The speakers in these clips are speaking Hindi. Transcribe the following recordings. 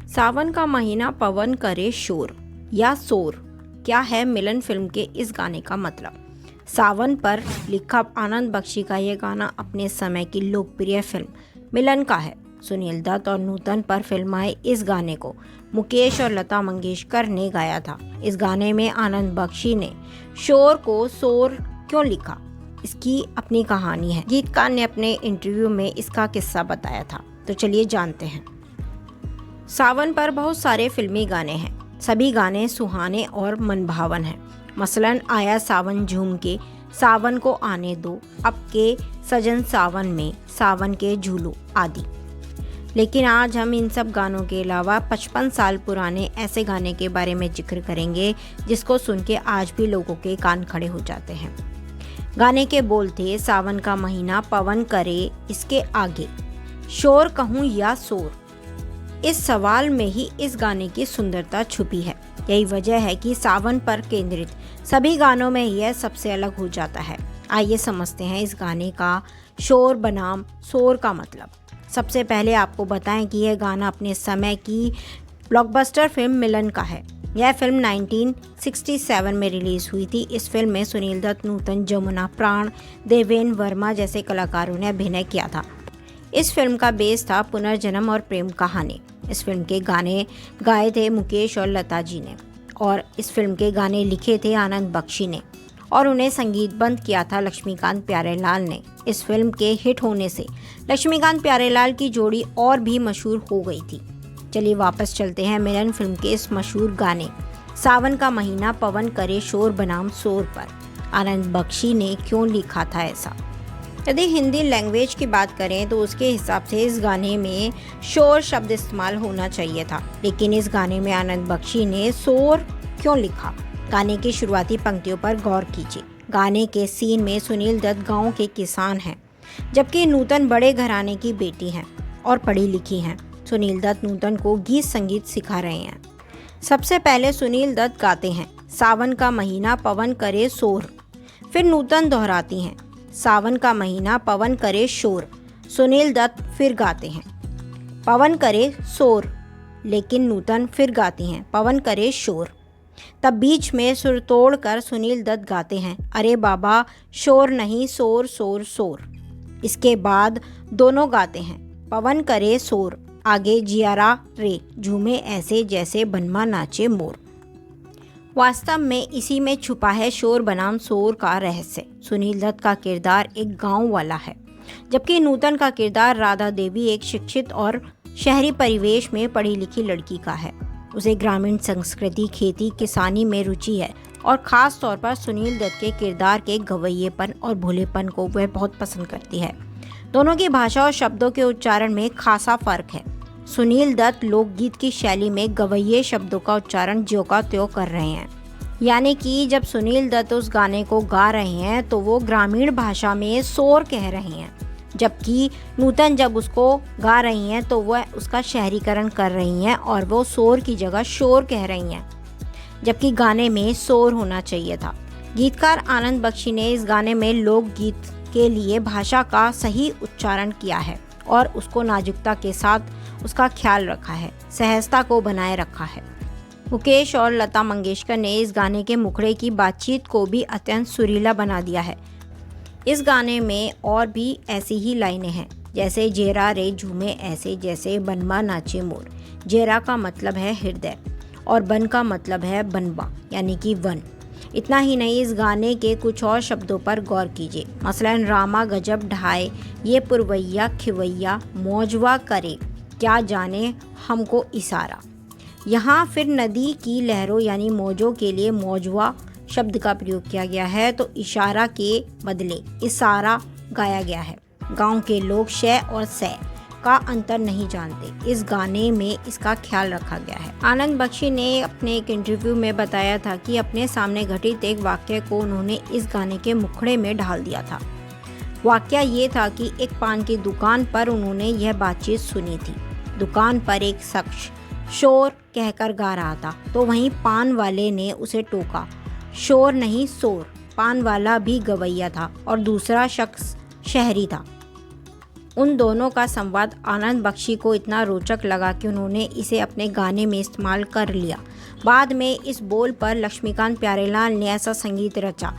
सावन का महीना पवन करे शोर या शोर, क्या है मिलन फिल्म के इस गाने का मतलब। सावन पर लिखा आनंद बख्शी का यह गाना अपने समय की लोकप्रिय फिल्म मिलन का है। सुनील दत्त और नूतन पर फिल्माए इस गाने को मुकेश और लता मंगेशकर ने गाया था। इस गाने में आनंद बख्शी ने शोर को शोर क्यों लिखा, इसकी अपनी कहानी है। गीतकार ने अपने इंटरव्यू में इसका किस्सा बताया था, तो चलिए जानते हैं। सावन पर बहुत सारे फिल्मी गाने हैं। सभी गाने सुहाने और मनभावन हैं। मसलन आया सावन झूम के, सावन को आने दो, अब के सजन सावन में, सावन के झूलो आदि। लेकिन आज हम इन सब गानों के अलावा 55 साल पुराने ऐसे गाने के बारे में जिक्र करेंगे जिसको सुन के आज भी लोगों के कान खड़े हो जाते हैं। गाने के बोल थे, सावन का महीना पवन करे, इसके आगे शोर कहूँ या शोर। इस सवाल में ही इस गाने की सुंदरता छुपी है। यही वजह है कि सावन पर केंद्रित सभी गानों में यह सबसे अलग हो जाता है। आइए समझते हैं इस गाने का शोर बनाम शोर का मतलब। सबसे पहले आपको बताएं कि यह गाना अपने समय की ब्लॉकबस्टर फिल्म मिलन का है। यह फिल्म 1967 में रिलीज हुई थी। इस फिल्म में सुनील दत्त, नूतन, जमुना, प्राण, देवेन वर्मा जैसे कलाकारों ने अभिनय किया था। इस फिल्म का बेस था पुनर्जन्म और प्रेम कहानी। इस फिल्म के गाने गाए थे मुकेश और लता जी ने, और इस फिल्म के गाने लिखे थे आनंद बख्शी ने, और उन्हें संगीतबद्ध किया था लक्ष्मीकांत प्यारेलाल ने। इस फिल्म के हिट होने से लक्ष्मीकांत प्यारेलाल की जोड़ी और भी मशहूर हो गई थी। चलिए वापस चलते हैं मिलन फिल्म के इस मशहूर गाने सावन का महीना पवन करे शोर बनाम शोर पर आनंद बख्शी ने क्यों लिखा था ऐसा। यदि हिंदी लैंग्वेज की बात करें तो उसके हिसाब से इस गाने में शोर शब्द इस्तेमाल होना चाहिए था, लेकिन इस गाने में आनंद बख्शी ने शोर क्यों लिखा। गाने की शुरुआती पंक्तियों पर गौर कीजिए। गाने के सीन में सुनील दत्त गांव के किसान हैं, जबकि नूतन बड़े घराने की बेटी हैं और पढ़ी लिखी हैं। सुनील दत्त नूतन को गीत संगीत सिखा रहे हैं। सबसे पहले सुनील दत्त गाते हैं, सावन का महीना पवन करे शोर। फिर नूतन दोहराती हैं, सावन का महीना पवन करे शोर। सुनील दत्त फिर गाते हैं, पवन करे शोर, लेकिन नूतन फिर गाती हैं, पवन करे शोर। तब बीच में सुर तोड़कर सुनील दत्त गाते हैं, अरे बाबा शोर नहीं शोर शोर शोर। इसके बाद दोनों गाते हैं, पवन करे शोर, आगे जियारा रे झूमे ऐसे जैसे बनमा नाचे मोर। वास्तव में इसी में छुपा है शोर बनाम शोर का रहस्य। सुनील दत्त का किरदार एक गांव वाला है, जबकि नूतन का किरदार राधा देवी एक शिक्षित और शहरी परिवेश में पढ़ी लिखी लड़की का है। उसे ग्रामीण संस्कृति, खेती, किसानी में रुचि है, और ख़ास तौर पर सुनील दत्त के किरदार के गवैयेपन और भोलेपन को वह बहुत पसंद करती है। दोनों की भाषा और शब्दों के उच्चारण में खासा फर्क है। सुनील दत्त लोकगीत की शैली में गवैये शब्दों का उच्चारण ज्यों का त्यों कर रहे हैं, यानी कि जब सुनील दत्त उस गाने को गा रहे हैं तो वो ग्रामीण भाषा में शोर कह रहे हैं, जबकि नूतन जब उसको गा रही हैं तो वह उसका शहरीकरण कर रही हैं और वो शोर की जगह शोर कह रही हैं, जबकि गाने में शोर होना चाहिए था। गीतकार आनंद बख्शी ने इस गाने में लोकगीत के लिए भाषा का सही उच्चारण किया है और उसको नाजुकता के साथ उसका ख्याल रखा है, सहजता को बनाए रखा है। मुकेश और लता मंगेशकर ने इस गाने के मुखड़े की बातचीत को भी अत्यंत सुरीला बना दिया है। इस गाने में और भी ऐसी ही लाइनें हैं, जैसे जेरा रे झूमे ऐसे जैसे बनमा नाचे मोर। जेरा का मतलब है हृदय और बन का मतलब है बनवा, यानी कि वन। इतना ही नहीं, इस गाने के कुछ और शब्दों पर गौर कीजिए। मसलन रामा गजब ढाए, ये पुरवैया खिवैया, मौजवा करे, क्या जाने हमको इशारा। यहाँ फिर नदी की लहरों यानी मौजों के लिए मौजवा शब्द का प्रयोग किया गया है, तो इशारा के बदले इशारा गाया गया है। गांव के लोग शय और सय का अंतर नहीं जानते। इस गाने में इसका ख्याल रखा गया है। आनंद बख्शी ने अपने एक इंटरव्यू में बताया था कि अपने सामने घटित एक वाक्य को उन्होंने इस गाने के मुखड़े में ढाल दिया था। वाक्य ये था कि एक पान की दुकान पर उन्होंने यह बातचीत सुनी थी। दुकान पर एक शख्स शोर कहकर गा रहा था, तो वहीं पान वाले ने उसे टोका, शोर नहीं शोर। पान वाला भी गवैया था और दूसरा शख्स शहरी था। उन दोनों का संवाद आनंद बख्शी को इतना रोचक लगा कि उन्होंने इसे अपने गाने में इस्तेमाल कर लिया। बाद में इस बोल पर लक्ष्मीकांत प्यारेलाल ने ऐसा संगीत रचा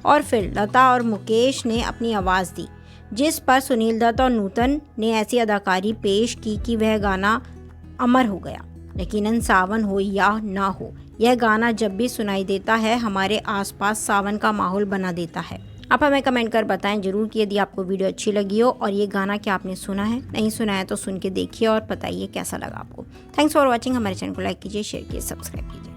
और फिर लता और मुकेश ने अपनी आवाज़ दी, जिस पर सुनील दत्त और नूतन ने ऐसी अदाकारी पेश की कि वह गाना अमर हो गया। यकीनन सावन हो या ना हो, यह गाना जब भी सुनाई देता है हमारे आसपास सावन का माहौल बना देता है। आप हमें कमेंट कर बताएं जरूर कि यदि आपको वीडियो अच्छी लगी हो और ये गाना क्या आपने सुना है, नहीं सुना है तो सुन के देखिए और बताइए कैसा लगा आपको। Thanks for watching. हमारे चैनल को लाइक कीजिए, शेयर कीजिए, सब्सक्राइब कीजिए।